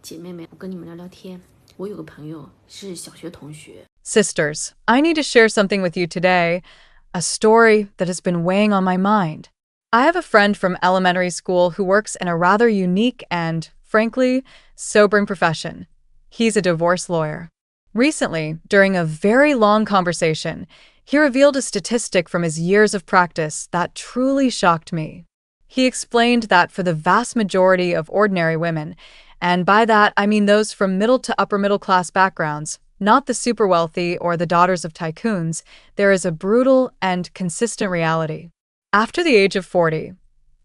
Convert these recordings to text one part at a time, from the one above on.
姐妹们，我跟你们聊聊天。我有个朋友是小学同学。Sisters, I need to share something with you today, a story that has been weighing on my mind. I have a friend from elementary school who works in a rather unique and, frankly, sobering profession. He's a divorce lawyer. Recently, during a very long conversation, he revealed a statistic from his years of practice that truly shocked me. He explained that for the vast majority of ordinary women, and by that I mean those from middle to upper middle class backgrounds, not the super wealthy or the daughters of tycoons, there is a brutal and consistent reality. After the age of 40,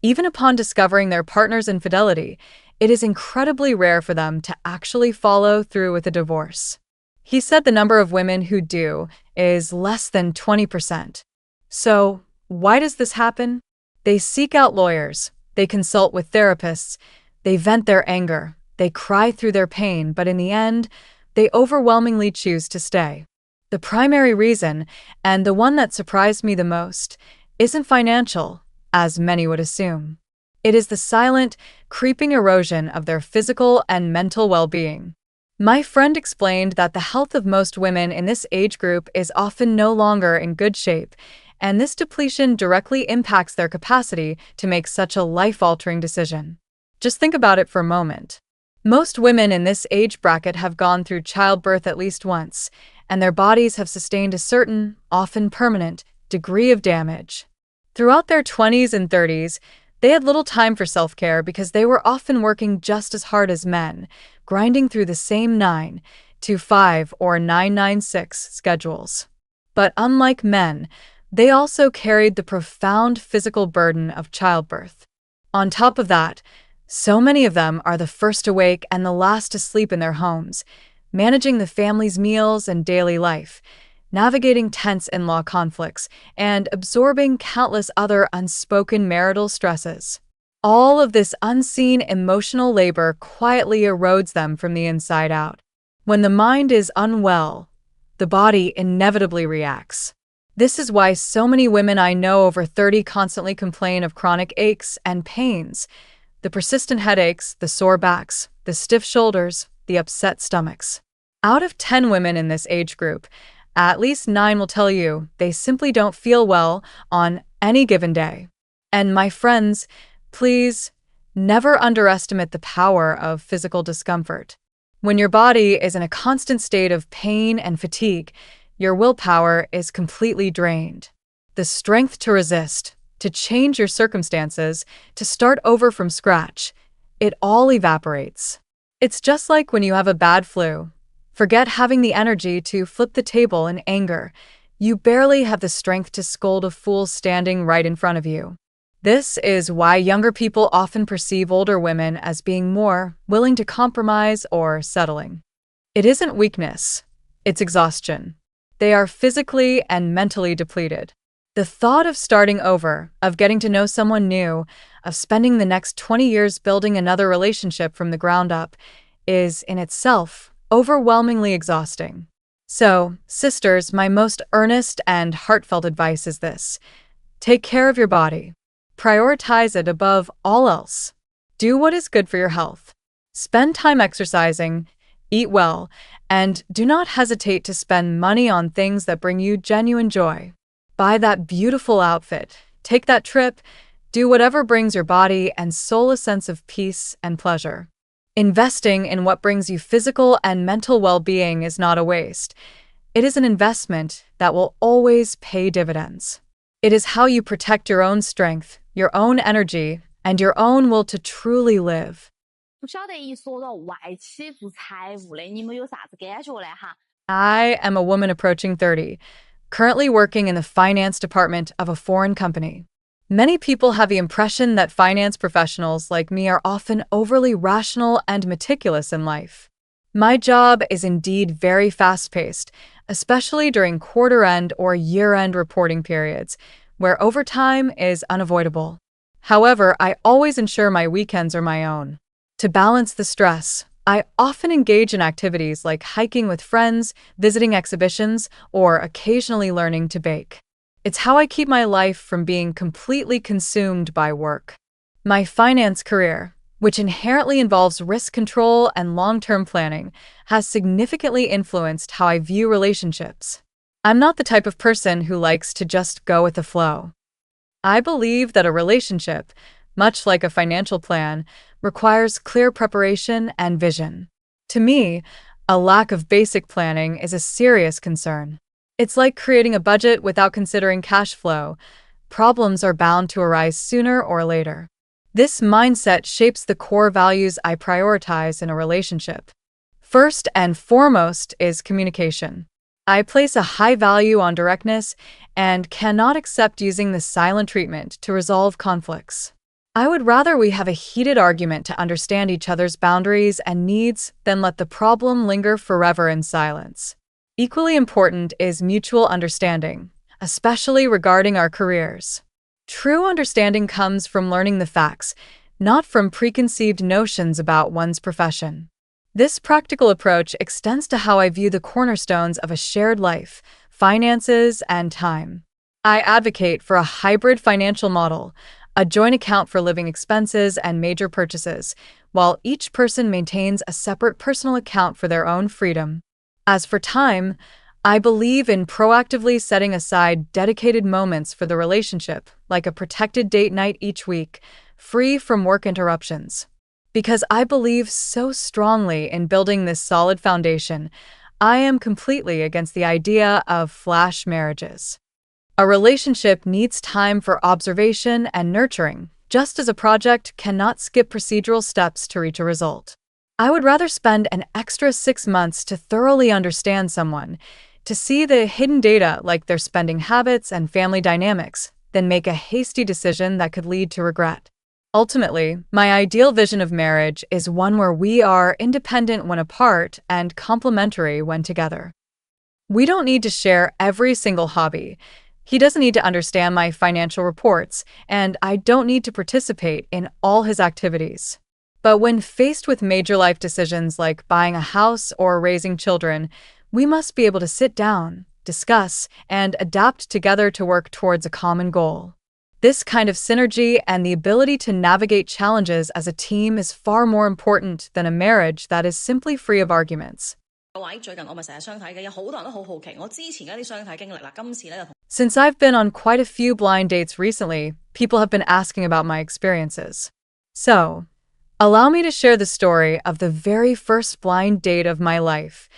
even upon discovering their partner's infidelity, it is incredibly rare for them to actually follow through with a divorce. He said the number of women who do is less than 20%. So, why does this happen? They seek out lawyers, they consult with therapists, they vent their anger, they cry through their pain, but in the end, they overwhelmingly choose to stay. The primary reason, and the one that surprised me the most, isn't financial, as many would assume. It is the silent, creeping erosion of their physical and mental well-being. My friend explained that the health of most women in this age group is often no longer in good shape, and this depletion directly impacts their capacity to make such a life-altering decision. Just think about it for a moment. Most women in this age bracket have gone through childbirth at least once, and their bodies have sustained a certain, often permanent, degree of damage. Throughout their 20s and 30s, they had little time for self-care because they were often working just as hard as men, grinding through the same 9 to 5 or 996 schedules. But unlike men, they also carried the profound physical burden of childbirth. On top of that, so many of them are the first awake and the last to sleep in their homes, managing the family's meals and daily life, navigating tense in-law conflicts, and absorbing countless other unspoken marital stresses. All of this unseen emotional labor quietly erodes them from the inside out. When the mind is unwell, the body inevitably reacts. This is why so many women I know over 30 constantly complain of chronic aches and pains, the persistent headaches, the sore backs, the stiff shoulders, the upset stomachs. Out of 10 women in this age group, at least 9 will tell you they simply don't feel well on any given day. And my friends, please never underestimate the power of physical discomfort. When your body is in a constant state of pain and fatigue, your willpower is completely drained. The strength to resist, to change your circumstances, to start over from scratch, it all evaporates. It's just like when you have a bad flu. Forget having the energy to flip the table in anger. You barely have the strength to scold a fool standing right in front of you. This is why younger people often perceive older women as being more willing to compromise or settling. It isn't weakness, it's exhaustion. They are physically and mentally depleted. The thought of starting over, of getting to know someone new, of spending the next 20 years building another relationship from the ground up, is in itself overwhelmingly exhausting. So, sisters, my most earnest and heartfelt advice is this: take care of your body. Prioritize it above all else. Do what is good for your health. Spend time exercising, eat well, and do not hesitate to spend money on things that bring you genuine joy. Buy that beautiful outfit, take that trip, do whatever brings your body and soul a sense of peace and pleasure. Investing in what brings you physical and mental well-being is not a waste. It is an investment that will always pay dividends. It is how you protect your own strength, your own energy, and your own will to truly live. 不晓得一说到外企做财务的，你们有啥子感觉嘞哈？ I am a woman approaching 30, currently working in the finance department of a foreign company. Many people have the impression that finance professionals like me are often overly rational and meticulous in life. My job is indeed very fast-paced, especially during quarter-end or year-end reporting periods, where overtime is unavoidable. However, I always ensure my weekends are my own. To balance the stress, I often engage in activities like hiking with friends, visiting exhibitions, or occasionally learning to bake. It's how I keep my life from being completely consumed by work. My finance career, which inherently involves risk control and long-term planning, has significantly influenced how I view relationships. I'm not the type of person who likes to just go with the flow. I believe that a relationship, much like a financial plan, requires clear preparation and vision. To me, a lack of basic planning is a serious concern. It's like creating a budget without considering cash flow. Problems are bound to arise sooner or later. This mindset shapes the core values I prioritize in a relationship. First and foremost is communication. I place a high value on directness and cannot accept using the silent treatment to resolve conflicts. I would rather we have a heated argument to understand each other's boundaries and needs than let the problem linger forever in silence. Equally important is mutual understanding, especially regarding our careers. True understanding comes from learning the facts, not from preconceived notions about one's profession. This practical approach extends to how I view the cornerstones of a shared life, finances, and time. I advocate for a hybrid financial model, a joint account for living expenses and major purchases, while each person maintains a separate personal account for their own freedom. As for time, I believe in proactively setting aside dedicated moments for the relationship, like a protected date night each week, free from work interruptions. Because I believe so strongly in building this solid foundation, I am completely against the idea of flash marriages. A relationship needs time for observation and nurturing, just as a project cannot skip procedural steps to reach a result. I would rather spend an extra 6 months to thoroughly understand someone, to see the hidden data like their spending habits and family dynamics, than make a hasty decision that could lead to regret. Ultimately, my ideal vision of marriage is one where we are independent when apart and complementary when together. We don't need to share every single hobby. He doesn't need to understand my financial reports, and I don't need to participate in all his activities. But when faced with major life decisions like buying a house or raising children, we must be able to sit down, discuss, and adapt together to work towards a common goal. This kind of synergy and the ability to navigate challenges as a team is far more important than a marriage that is simply free of arguments. Since I've been on quite a few blind dates recently, people have been asking about my experiences. So, allow me to share the story of the very first blind date of my life,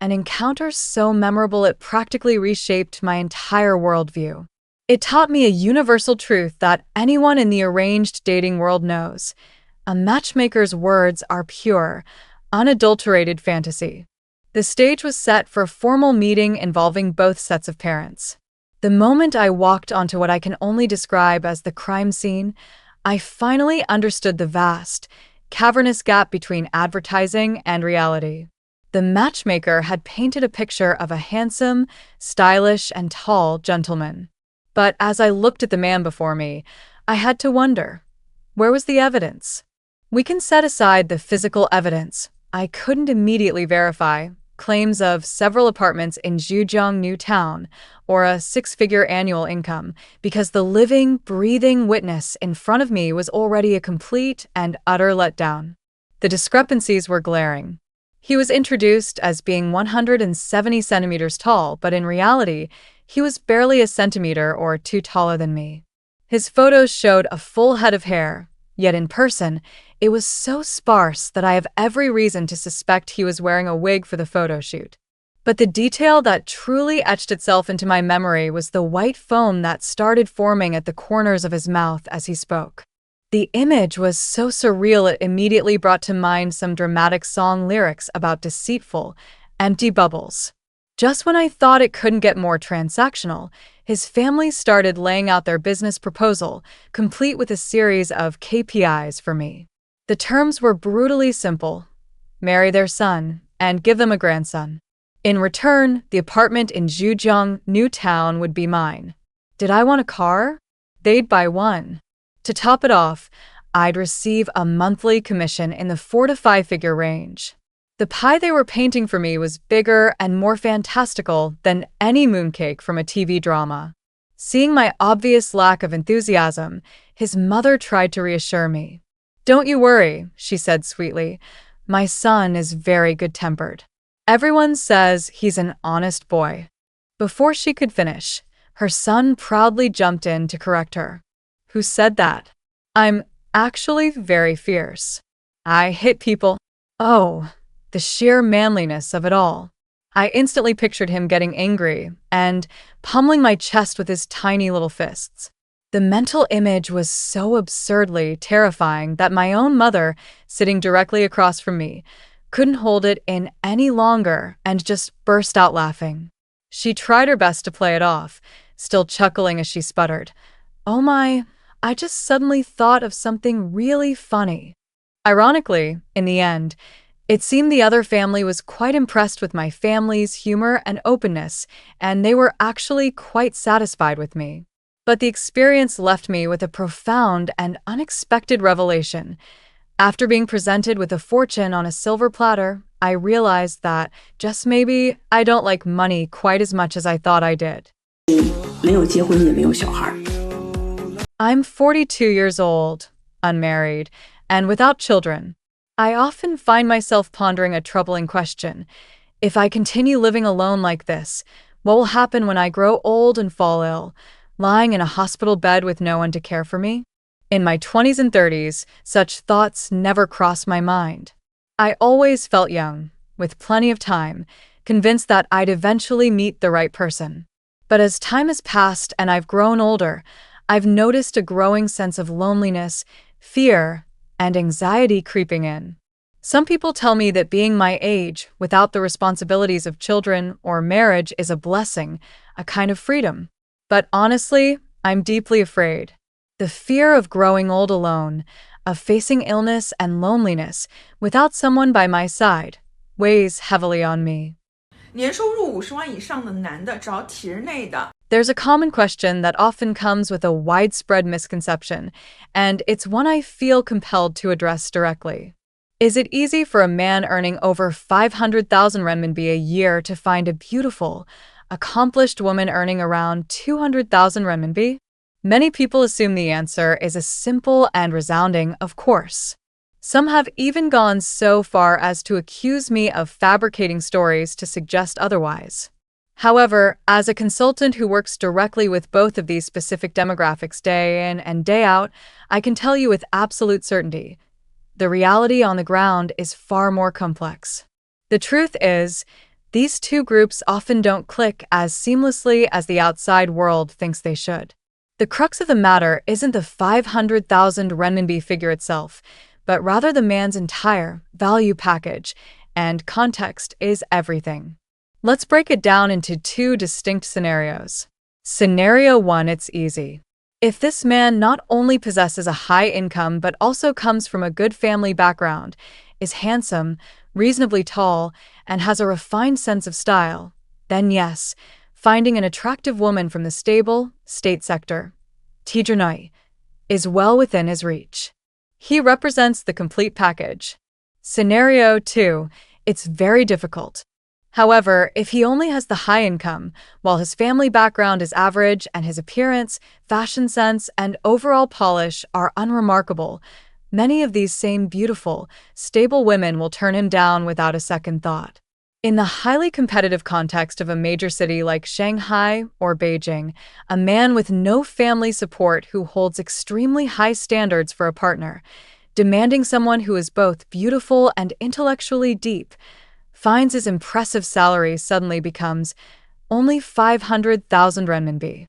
an encounter so memorable it practically reshaped my entire worldview. It taught me a universal truth that anyone in the arranged dating world knows. A matchmaker's words are pure, unadulterated fantasy. The stage was set for a formal meeting involving both sets of parents. The moment I walked onto what I can only describe as the crime scene, I finally understood the vast, cavernous gap between advertising and reality. The matchmaker had painted a picture of a handsome, stylish, and tall gentleman. But as I looked at the man before me, I had to wonder, where was the evidence? We can set aside the physical evidence. I couldn't immediately verify claims of several apartments in Zhejiang New Town or a 6-figure annual income because the living, breathing witness in front of me was already a complete and utter letdown. The discrepancies were glaring. He was introduced as being 170 centimeters tall, but in reality, he was barely a centimeter or two taller than me. His photos showed a full head of hair, yet in person, it was so sparse that I have every reason to suspect he was wearing a wig for the photo shoot. But the detail that truly etched itself into my memory was the white foam that started forming at the corners of his mouth as he spoke. The image was so surreal it immediately brought to mind some dramatic song lyrics about deceitful, empty bubbles. Just when I thought it couldn't get more transactional, his family started laying out their business proposal, complete with a series of KPIs for me. The terms were brutally simple: marry their son and give them a grandson. In return, the apartment in Zhejiang New Town would be mine. Did I want a car? They'd buy one. To top it off, I'd receive a monthly commission in the 4 to 5-figure range. The pie they were painting for me was bigger and more fantastical than any mooncake from a TV drama. Seeing my obvious lack of enthusiasm, his mother tried to reassure me. Don't you worry, she said sweetly. My son is very good-tempered. Everyone says he's an honest boy. Before she could finish, her son proudly jumped in to correct her. Who said that? I'm actually very fierce. I hit people. Oh, the sheer manliness of it all. I instantly pictured him getting angry and pummeling my chest with his tiny little fists. The mental image was so absurdly terrifying that my own mother, sitting directly across from me, couldn't hold it in any longer and just burst out laughing. She tried her best to play it off, still chuckling as she sputtered, "Oh my, I just suddenly thought of something really funny." Ironically, in the end, it seemed the other family was quite impressed with my family's humor and openness, and they were actually quite satisfied with me. But the experience left me with a profound and unexpected revelation. After being presented with a fortune on a silver platter, I realized that, just maybe, I don't like money quite as much as I thought I did. 没有结婚也没有小孩。 I'm 42 years old, unmarried, and without children. I often find myself pondering a troubling question. If I continue living alone like this, what will happen when I grow old and fall ill, lying in a hospital bed with no one to care for me? In my 20s and 30s, such thoughts never crossed my mind. I always felt young, with plenty of time, convinced that I'd eventually meet the right person. But as time has passed and I've grown older, I've noticed a growing sense of loneliness, fear, and anxiety creeping in. Some people tell me that being my age, without the responsibilities of children or marriage, is a blessing, a kind of freedom. But honestly, I'm deeply afraid. The fear of growing old alone, of facing illness and loneliness without someone by my side, weighs heavily on me. 年收入50万以上的男的找体制内的。 There's a common question that often comes with a widespread misconception, and it's one I feel compelled to address directly. Is it easy for a man earning over 500,000 renminbi a year to find a beautiful, accomplished woman earning around 200,000 renminbi? Many people assume the answer is a simple and resounding of course. Some have even gone so far as to accuse me of fabricating stories to suggest otherwise. However, as a consultant who works directly with both of these specific demographics day in and day out, I can tell you with absolute certainty, the reality on the ground is far more complex. The truth is, these two groups often don't click as seamlessly as the outside world thinks they should. The crux of the matter isn't the 500,000 renminbi figure itself, but rather the man's entire value package, and context is everything. Let's break it down into two distinct scenarios. Scenario 1, it's easy. If this man not only possesses a high income but also comes from a good family background, is handsome, reasonably tall, and has a refined sense of style, then yes, finding an attractive woman from the stable, state sector, Tijernai, is well within his reach. He represents the complete package. Scenario 2, it's very difficult. However, if he only has the high income, while his family background is average and his appearance, fashion sense, and overall polish are unremarkable, many of these same beautiful, stable women will turn him down without a second thought. In the highly competitive context of a major city like Shanghai or Beijing, a man with no family support who holds extremely high standards for a partner, demanding someone who is both beautiful and intellectually deep, finds his impressive salary suddenly becomes only 500,000 renminbi.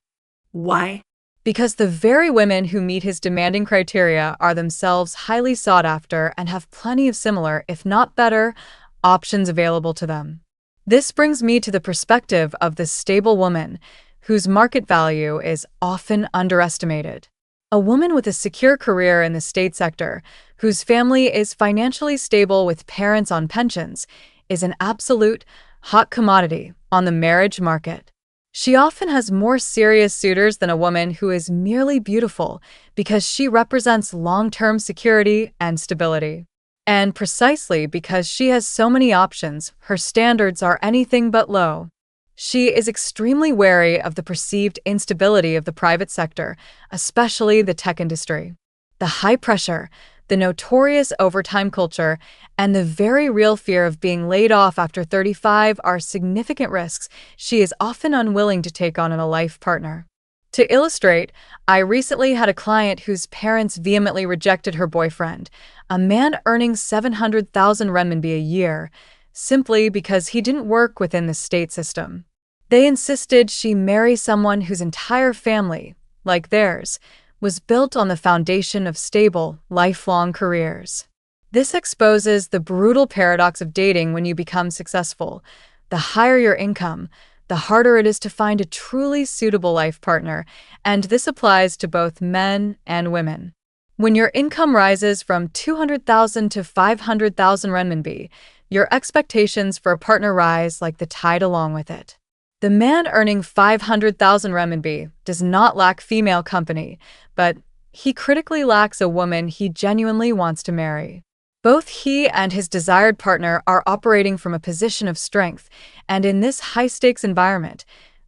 Why? Because the very women who meet his demanding criteria are themselves highly sought after and have plenty of similar, if not better, options available to them. This brings me to the perspective of the stable woman, whose market value is often underestimated. A woman with a secure career in the state sector, whose family is financially stable with parents on pensions, is an absolute hot commodity on the marriage market. She often has more serious suitors than a woman who is merely beautiful because she represents long-term security and stability. And precisely because she has so many options, her standards are anything but low. She is extremely wary of the perceived instability of the private sector, especially the tech industry. The high-pressure, the notorious overtime culture, and the very real fear of being laid off after 35 are significant risks she is often unwilling to take on in a life partner. To illustrate, I recently had a client whose parents vehemently rejected her boyfriend, a man earning 700,000 renminbi a year, simply because he didn't work within the state system. They insisted she marry someone whose entire family, like theirs, was built on the foundation of stable, lifelong careers. This exposes the brutal paradox of dating when you become successful. The higher your income, the harder it is to find a truly suitable life partner, and this applies to both men and women. When your income rises from 200,000 to 500,000 renminbi, your expectations for a partner rise like the tide along with it. The man earning 500,000 renminbi does not lack female company, but he critically lacks a woman he genuinely wants to marry. Both he and his desired partner are operating from a position of strength, and in this high-stakes environment,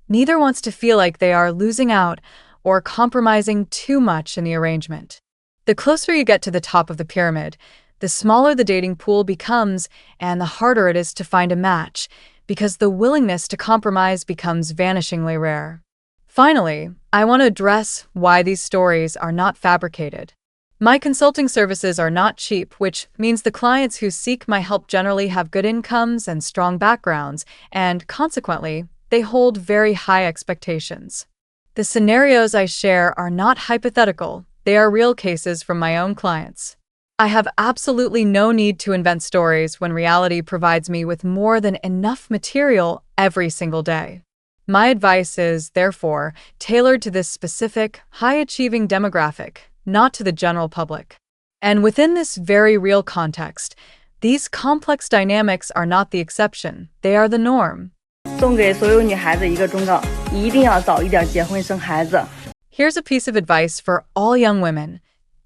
neither wants to feel like they are losing out or compromising too much in the arrangement. The closer you get to the top of the pyramid, the smaller the dating pool becomes and the harder it is to find a match, because the willingness to compromise becomes vanishingly rare. Finally, I want to address why these stories are not fabricated. My consulting services are not cheap, which means the clients who seek my help generally have good incomes and strong backgrounds, and consequently, they hold very high expectations. The scenarios I share are not hypothetical, they are real cases from my own clients. I have absolutely no need to invent stories when reality provides me with more than enough material every single day. My advice is, therefore, tailored to this specific, high-achieving demographic, not to the general public. And within this very real context, these complex dynamics are not the exception, they are the norm. 送给所有女孩子一个忠告，一定要早一点结婚生孩子。 Here's a piece of advice for all young women.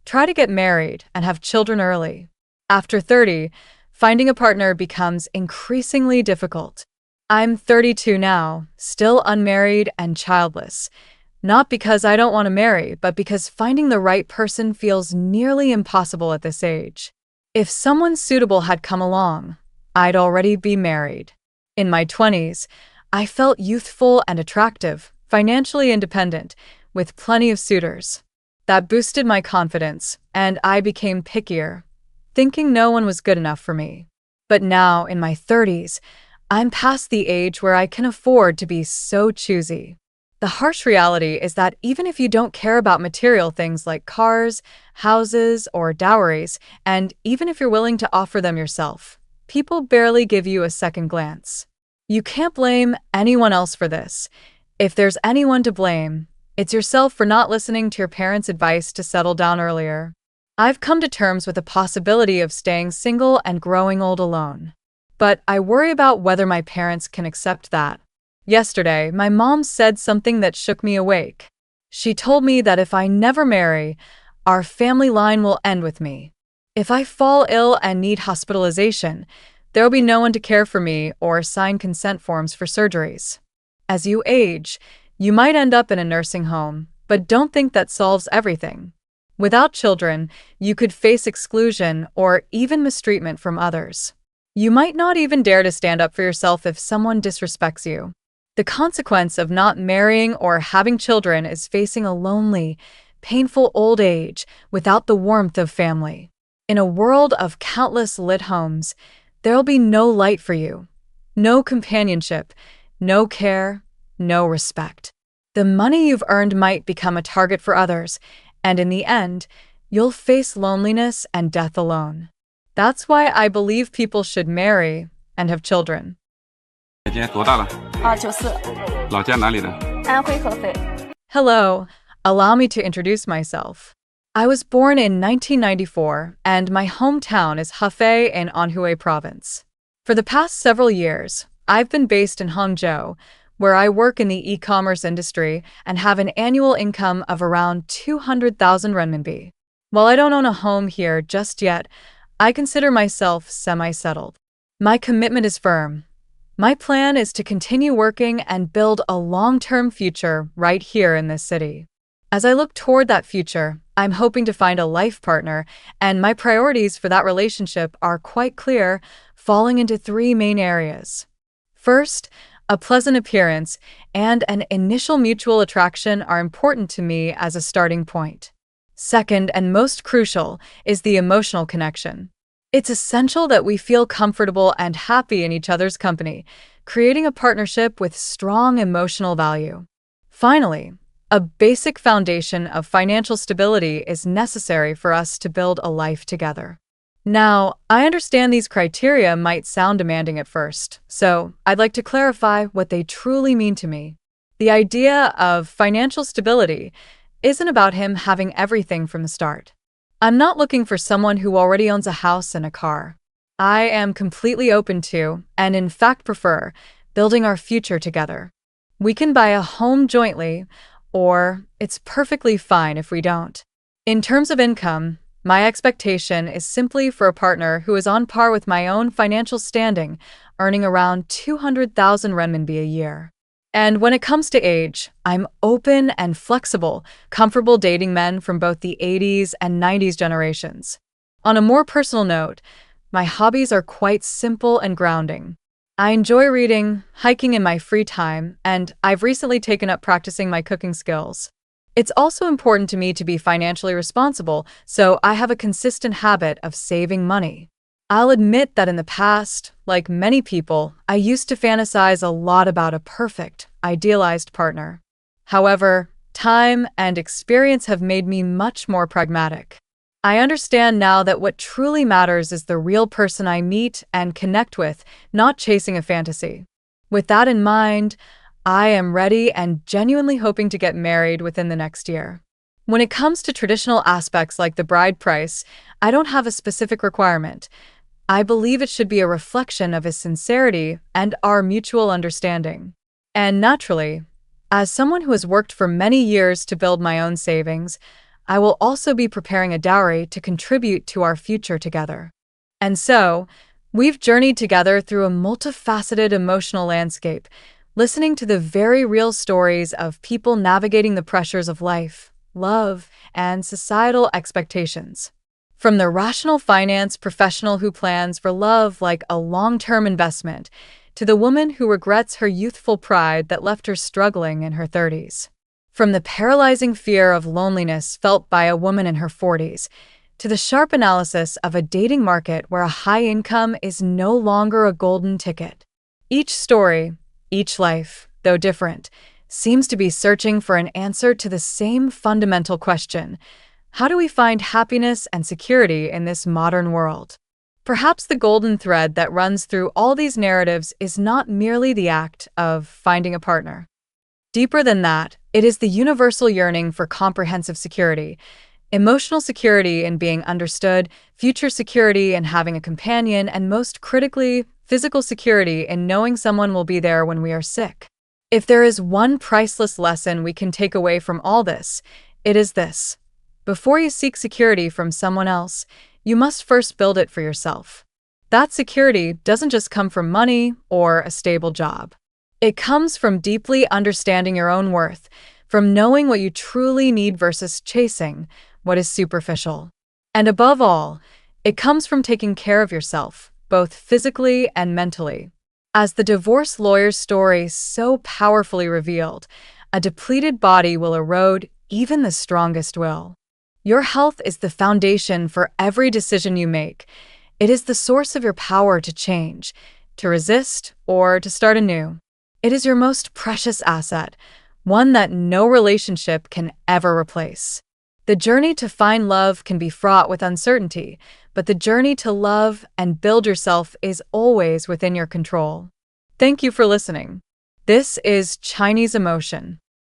Try to get married and have children early. After 30, finding a partner becomes increasingly difficult. I'm 32 now, still unmarried and childless. Not because I don't want to marry, but because finding the right person feels nearly impossible at this age. If someone suitable had come along, I'd already be married. In my 20s, I felt youthful and attractive, financially independent, with plenty of suitors. That boosted my confidence, and I became pickier, thinking no one was good enough for me. But now, in my 30s, I'm past the age where I can afford to be so choosy. The harsh reality is that even if you don't care about material things like cars, houses, or dowries, and even if you're willing to offer them yourself, people barely give you a second glance. You can't blame anyone else for this. If there's anyone to blame, it's yourself for not listening to your parents' advice to settle down earlier. I've come to terms with the possibility of staying single and growing old alone. But I worry about whether my parents can accept that. Yesterday, my mom said something that shook me awake. She told me that if I never marry, our family line will end with me. If I fall ill and need hospitalization, there will be no one to care for me or sign consent forms for surgeries. As you age, you might end up in a nursing home, but don't think that solves everything. Without children, you could face exclusion or even mistreatment from others. You might not even dare to stand up for yourself if someone disrespects you. The consequence of not marrying or having children is facing a lonely, painful old age without the warmth of family. In a world of countless lit homes, there will be no light for you, no companionship, no care, no respect. The money you've earned might become a target for others, and in the end, you'll face loneliness and death alone. That's why I believe people should marry and have children. 姐姐多大了？ 94， 老家哪里的？ 安徽合肥。 Hello, allow me to introduce myself. I was born in 1994, and my hometown is Hefei in Anhui Province. For the past several years, I've been based in Hangzhou, where I work in the e-commerce industry and have an annual income of around 200,000 renminbi. While I don't own a home here just yet, I consider myself semi-settled. My commitment is firm. My plan is to continue working and build a long-term future right here in this city. As I look toward that future, I'm hoping to find a life partner, and my priorities for that relationship are quite clear, falling into three main areas. First, a pleasant appearance and an initial mutual attraction are important to me as a starting point. Second, and most crucial, is the emotional connection. It's essential that we feel comfortable and happy in each other's company, creating a partnership with strong emotional value. Finally, a basic foundation of financial stability is necessary for us to build a life together. Now, I understand these criteria might sound demanding at first, so I'd like to clarify what they truly mean to me. The idea of financial stability isn't about him having everything from the start. I'm not looking for someone who already owns a house and a car. I am completely open to, and in fact prefer, building our future together. We can buy a home jointly, or it's perfectly fine if we don't. In terms of income, my expectation is simply for a partner who is on par with my own financial standing, earning around 200,000 renminbi a year. And when it comes to age, I'm open and flexible, comfortable dating men from both the 80s and 90s generations. On a more personal note, my hobbies are quite simple and grounding. I enjoy reading, hiking in my free time, and I've recently taken up practicing my cooking skills. It's also important to me to be financially responsible, so I have a consistent habit of saving money. I'll admit that in the past, like many people, I used to fantasize a lot about a perfect, idealized partner. However, time and experience have made me much more pragmatic. I understand now that what truly matters is the real person I meet and connect with, not chasing a fantasy. With that in mind, I am ready and genuinely hoping to get married within the next year. When it comes to traditional aspects like the bride price, I don't have a specific requirement. I believe it should be a reflection of his sincerity and our mutual understanding. And naturally, as someone who has worked for many years to build my own savings, I will also be preparing a dowry to contribute to our future together. And so, we've journeyed together through a multifaceted emotional landscape, listening to the very real stories of people navigating the pressures of life, love, and societal expectations. From the rational finance professional who plans for love like a long-term investment, to the woman who regrets her youthful pride that left her struggling in her 30s. From the paralyzing fear of loneliness felt by a woman in her 40s, to the sharp analysis of a dating market where a high income is no longer a golden ticket. Each story, each life, though different, seems to be searching for an answer to the same fundamental question: how do we find happiness and security in this modern world? Perhaps the golden thread that runs through all these narratives is not merely the act of finding a partner. Deeper than that, it is the universal yearning for comprehensive security, emotional security in being understood, future security in having a companion, and most critically, physical security in knowing someone will be there when we are sick. If there is one priceless lesson we can take away from all this, it is this: before you seek security from someone else, you must first build it for yourself. That security doesn't just come from money or a stable job. It comes from deeply understanding your own worth, from knowing what you truly need versus chasing what is superficial. And above all, it comes from taking care of yourself, both physically and mentally. As the divorce lawyer's story so powerfully revealed, a depleted body will erode even the strongest will. Your health is the foundation for every decision you make. It is the source of your power to change, to resist, or to start anew. It is your most precious asset, one that no relationship can ever replace. The journey to find love can be fraught with uncertainty, but the journey to love and build yourself is always within your control. Thank you for listening. This is Chinese Emotion.